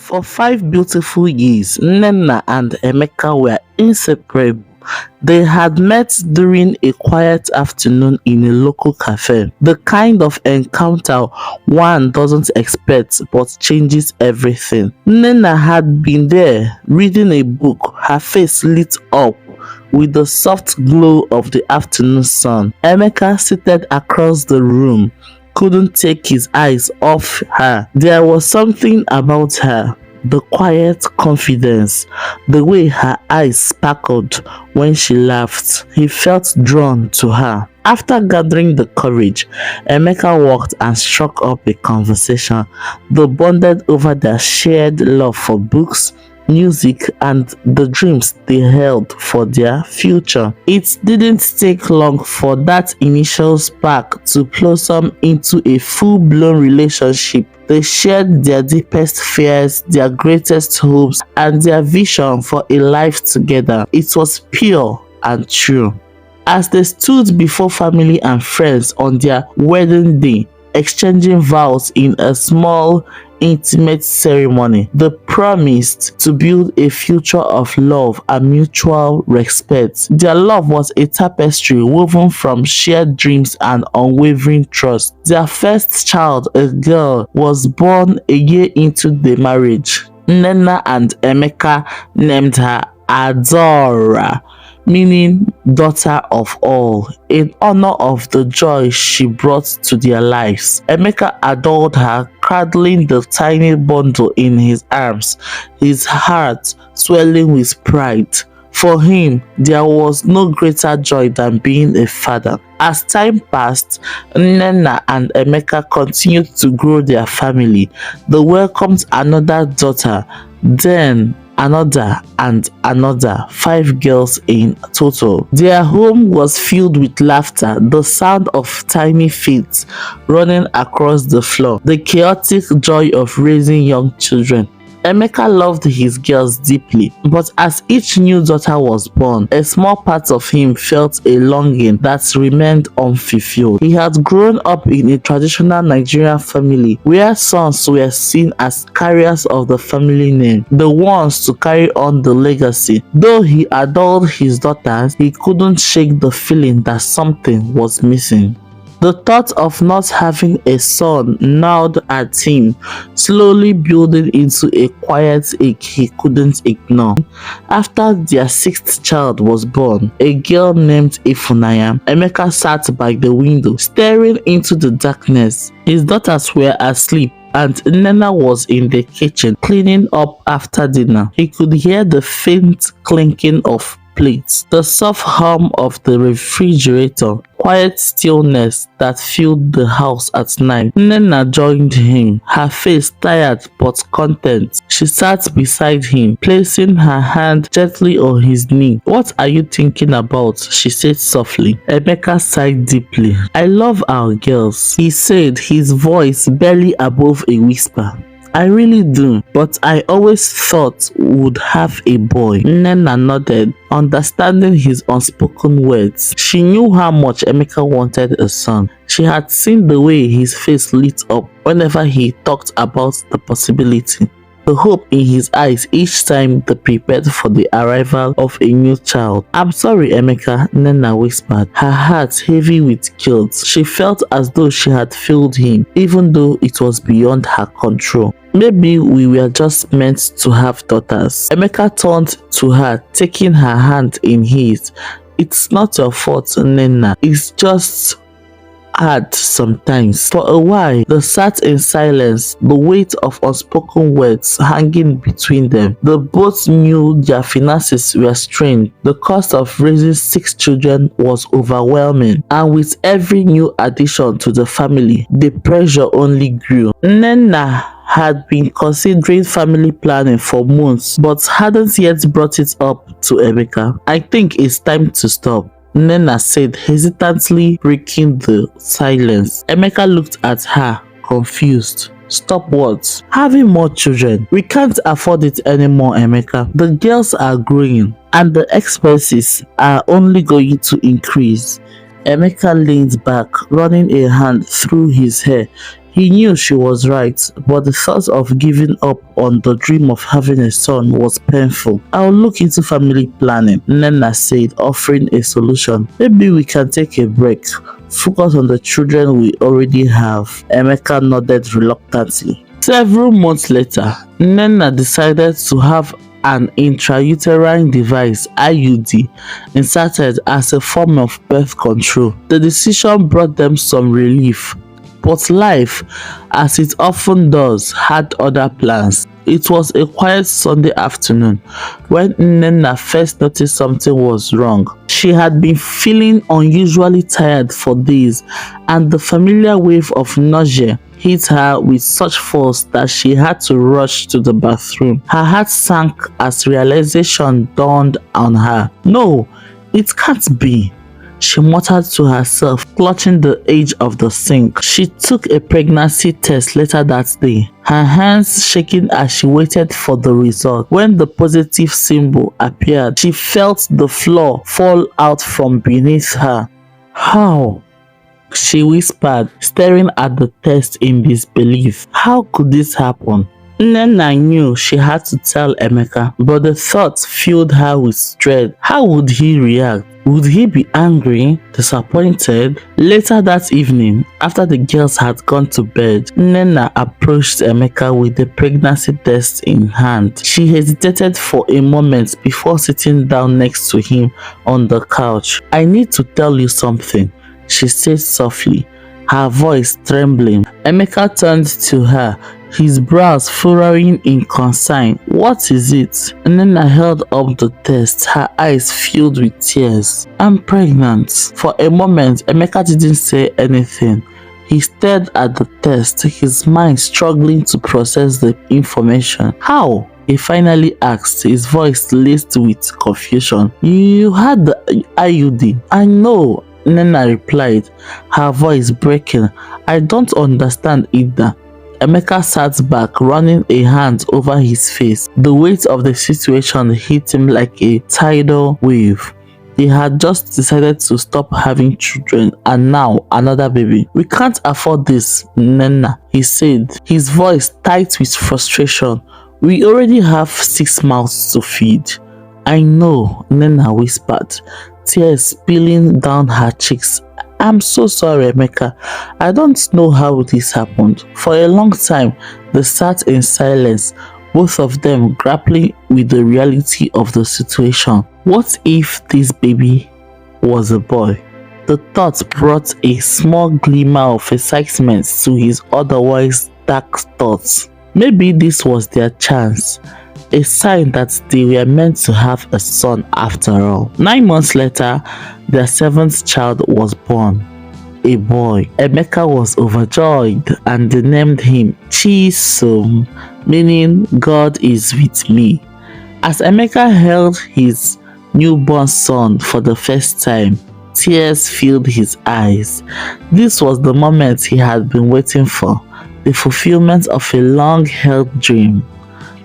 For 5 beautiful years, Nnenna and Emeka were inseparable. They had met during a quiet afternoon in a local cafe, the kind of encounter one doesn't expect but changes everything. Nnenna had been there, reading a book, her face lit up with the soft glow of the afternoon sun. Emeka, seated across the room, couldn't take his eyes off her. There was something about her, the quiet confidence, the way her eyes sparkled when she laughed. He felt drawn to her. After gathering the courage, Emeka walked and struck up a conversation. They bonded over their shared love for books, music, and the dreams they held for their future. It didn't take long for that initial spark to blossom into a full-blown relationship. They shared their deepest fears, their greatest hopes, and their vision for a life together. It was pure and true. As they stood before family and friends on their wedding day, exchanging vows in a small, intimate ceremony, they promised to build a future of love and mutual respect. Their love was a tapestry woven from shared dreams and unwavering trust. Their first child, a girl, was born a year into the marriage. Nnenna and Emeka named her Adora, meaning daughter of all, in honor of the joy she brought to their lives. Emeka adored her, cradling the tiny bundle in his arms, his heart swelling with pride. For him, there was no greater joy than being a father. As time passed, Nnenna and Emeka continued to grow their family. They welcomed another daughter, then another and another, 5 girls in total. Their home was filled with laughter, the sound of tiny feet running across the floor, the chaotic joy of raising young children. Emeka loved his girls deeply, but as each new daughter was born, a small part of him felt a longing that remained unfulfilled. He had grown up in a traditional Nigerian family where sons were seen as carriers of the family name, the ones to carry on the legacy. Though he adored his daughters, he couldn't shake the feeling that something was missing. The thought of not having a son gnawed at him, slowly building into a quiet ache he couldn't ignore. After their 6th child was born, a girl named Ifunanya, Emeka sat by the window, staring into the darkness. His daughters were asleep, and Nnenna was in the kitchen cleaning up after dinner. He could hear the faint clinking of plates, the soft hum of the refrigerator, quiet stillness that filled the house at night. Nnenna joined him, her face tired but content. She sat beside him, placing her hand gently on his knee. "What are you thinking about?" she said softly. Emeka sighed deeply. "I love our girls," he said, his voice barely above a whisper. "I really do, but I always thought we'd have a boy." Nnenna nodded, understanding his unspoken words. She knew how much Emeka wanted a son. She had seen the way his face lit up whenever he talked about the possibility, the hope in his eyes each time they prepared for the arrival of a new child. "I'm sorry, Emeka," Nnenna whispered, her heart heavy with guilt. She felt as though she had failed him, even though it was beyond her control. "Maybe we were just meant to have daughters." Emeka turned to her, taking her hand in his. "It's not your fault, Nnenna. It's just hard sometimes." For a while, they sat in silence, the weight of unspoken words hanging between them. They both knew their finances were strained. The cost of raising 6 children was overwhelming, and with every new addition to the family, the pressure only grew. Nnenna had been considering family planning for months, but hadn't yet brought it up to Emeka. "I think it's time to stop," Nnenna said, hesitantly breaking the silence. Emeka looked at her, confused. "Stop what?" "Having more children. We can't afford it anymore, Emeka. The girls are growing, and the expenses are only going to increase." Emeka leaned back, running a hand through his hair. He knew she was right, but the thought of giving up on the dream of having a son was painful. "I'll look into family planning," Nnenna said, offering a solution. "Maybe we can take a break, focus on the children we already have." Emeka nodded reluctantly. Several months later, Nnenna decided to have an intrauterine device (IUD) inserted as a form of birth control. The decision brought them some relief, but life, as it often does, had other plans. It was a quiet Sunday afternoon when Nnenna first noticed something was wrong. She had been feeling unusually tired for days, and the familiar wave of nausea hit her with such force that she had to rush to the bathroom. Her heart sank as realization dawned on her. "No, it can't be," she muttered to herself, clutching the edge of the sink. She took a pregnancy test later that day, her hands shaking as she waited for the result. When the positive symbol appeared, she felt the floor fall out from beneath her. "How?" she whispered, staring at the test in disbelief. How could this happen? Nnenna knew she had to tell Emeka, but the thought filled her with dread. How would he react? Would he be angry, disappointed? Later that evening, after the girls had gone to bed, Nnenna approached Emeka with the pregnancy test in hand. She hesitated for a moment before sitting down next to him on the couch. "I need to tell you something," she said softly, her voice trembling. Emeka turned to her, his brows furrowing in concern. "What is it?" Nnenna held up the test, her eyes filled with tears. "I'm pregnant." For a moment, Emeka didn't say anything. He stared at the test, his mind struggling to process the information. "How?" he finally asked, his voice laced with confusion. "You had the IUD." "I know," Nnenna replied, her voice breaking. "I don't understand either." Emeka sat back, running a hand over his face. The weight of the situation hit him like a tidal wave. He had just decided to stop having children, and now another baby. "We can't afford this, Nnenna," he said, his voice tight with frustration. "We already have 6 mouths to feed." "I know," Nnenna whispered, tears spilling down her cheeks. "I'm so sorry, Emeka. I don't know how this happened." For a long time, they sat in silence, both of them grappling with the reality of the situation. What if this baby was a boy? The thought brought a small glimmer of excitement to his otherwise dark thoughts. Maybe this was their chance. A sign that they were meant to have a son after all. 9 months later, their 7th child was born, a boy. Emeka was overjoyed and they named him Chisom, meaning "God is with me." As Emeka held his newborn son for the first time, tears filled his eyes. This was the moment he had been waiting for, the fulfillment of a long-held dream.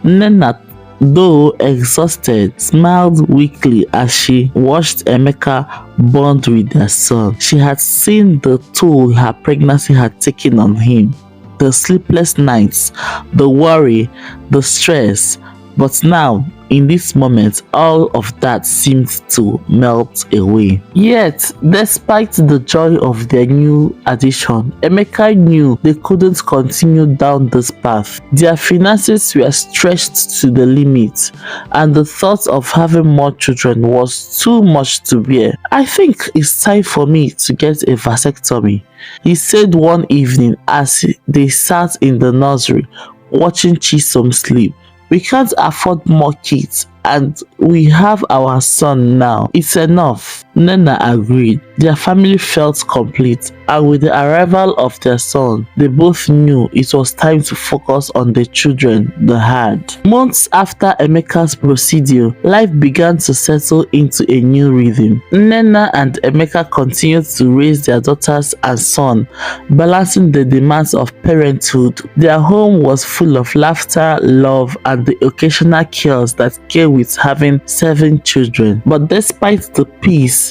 Nnenna, though exhausted, smiled weakly as she watched Emeka bond with their son. She had seen the toll her pregnancy had taken on him, the sleepless nights, the worry, the stress, but now, in this moment, all of that seemed to melt away. Yet, despite the joy of their new addition, Emeka knew they couldn't continue down this path. Their finances were stretched to the limit, and the thought of having more children was too much to bear. "I think it's time for me to get a vasectomy," he said one evening as they sat in the nursery watching Chisom sleep. "We can't afford more kids, and we have our son now. It's enough." Nnenna agreed. Their family felt complete, and with the arrival of their son, they both knew it was time to focus on the children they had. Months after Emeka's procedure, life began to settle into a new rhythm. Nnenna and Emeka continued to raise their daughters and son, balancing the demands of parenthood. Their home was full of laughter, love, and the occasional chaos that came with having 7 children. But despite the peace,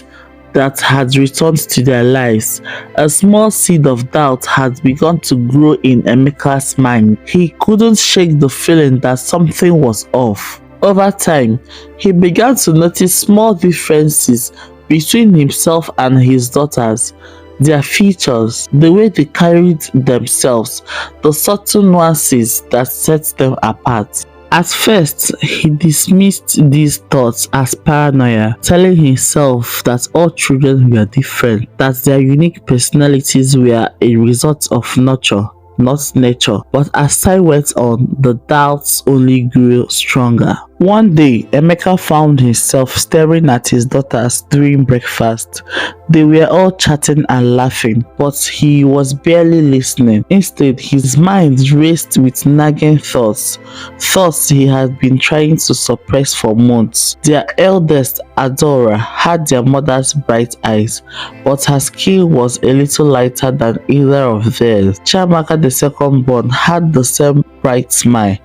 that had returned to their lives. A small seed of doubt had begun to grow in Emeka's mind. He couldn't shake the feeling that something was off. Over time, he began to notice small differences between himself and his daughters. Their features, the way they carried themselves, the subtle nuances that set them apart. At first, he dismissed these thoughts as paranoia, telling himself that all children were different, that their unique personalities were a result of nurture, not nature. But as time went on, the doubts only grew stronger. One day, Emeka found himself staring at his daughters during breakfast. They were all chatting and laughing, but he was barely listening. Instead, his mind raced with nagging thoughts he had been trying to suppress for months. Their eldest, Adora, had their mother's bright eyes, but her skin was a little lighter than either of theirs. Chiamaka, the second born, had the same bright smile,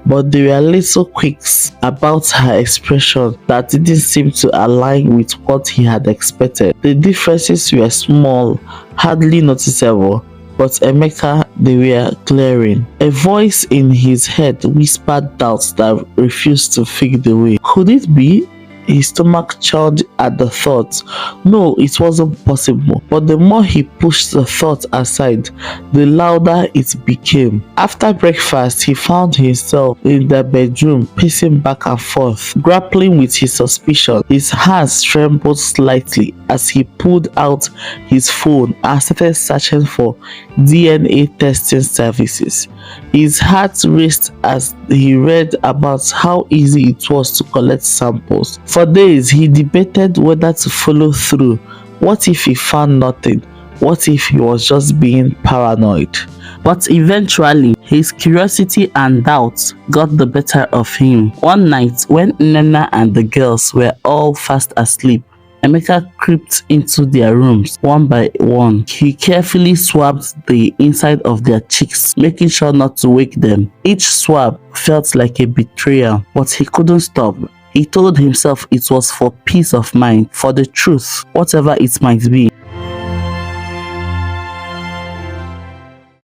but there were little quirks about her expression that didn't seem to align with what he had expected. The differences were small, hardly noticeable, but Emeka, they were glaring. A voice in his head whispered doubts that refused to fade away. Could it be? His stomach churned at the thought. No, it wasn't possible. But the more he pushed the thought aside, the louder it became. After breakfast, he found himself in the bedroom, pacing back and forth, grappling with his suspicion. His hands trembled slightly as he pulled out his phone and started searching for DNA testing services. His heart raced as he read about how easy it was to collect samples. For days, he debated whether to follow through. What if he found nothing? What if he was just being paranoid? But eventually, his curiosity and doubts got the better of him. One night, when Nnenna and the girls were all fast asleep, Emeka crept into their rooms one by one. He carefully swabbed the inside of their cheeks, making sure not to wake them. Each swab felt like a betrayal, but he couldn't stop. He told himself it was for peace of mind, for the truth, whatever it might be.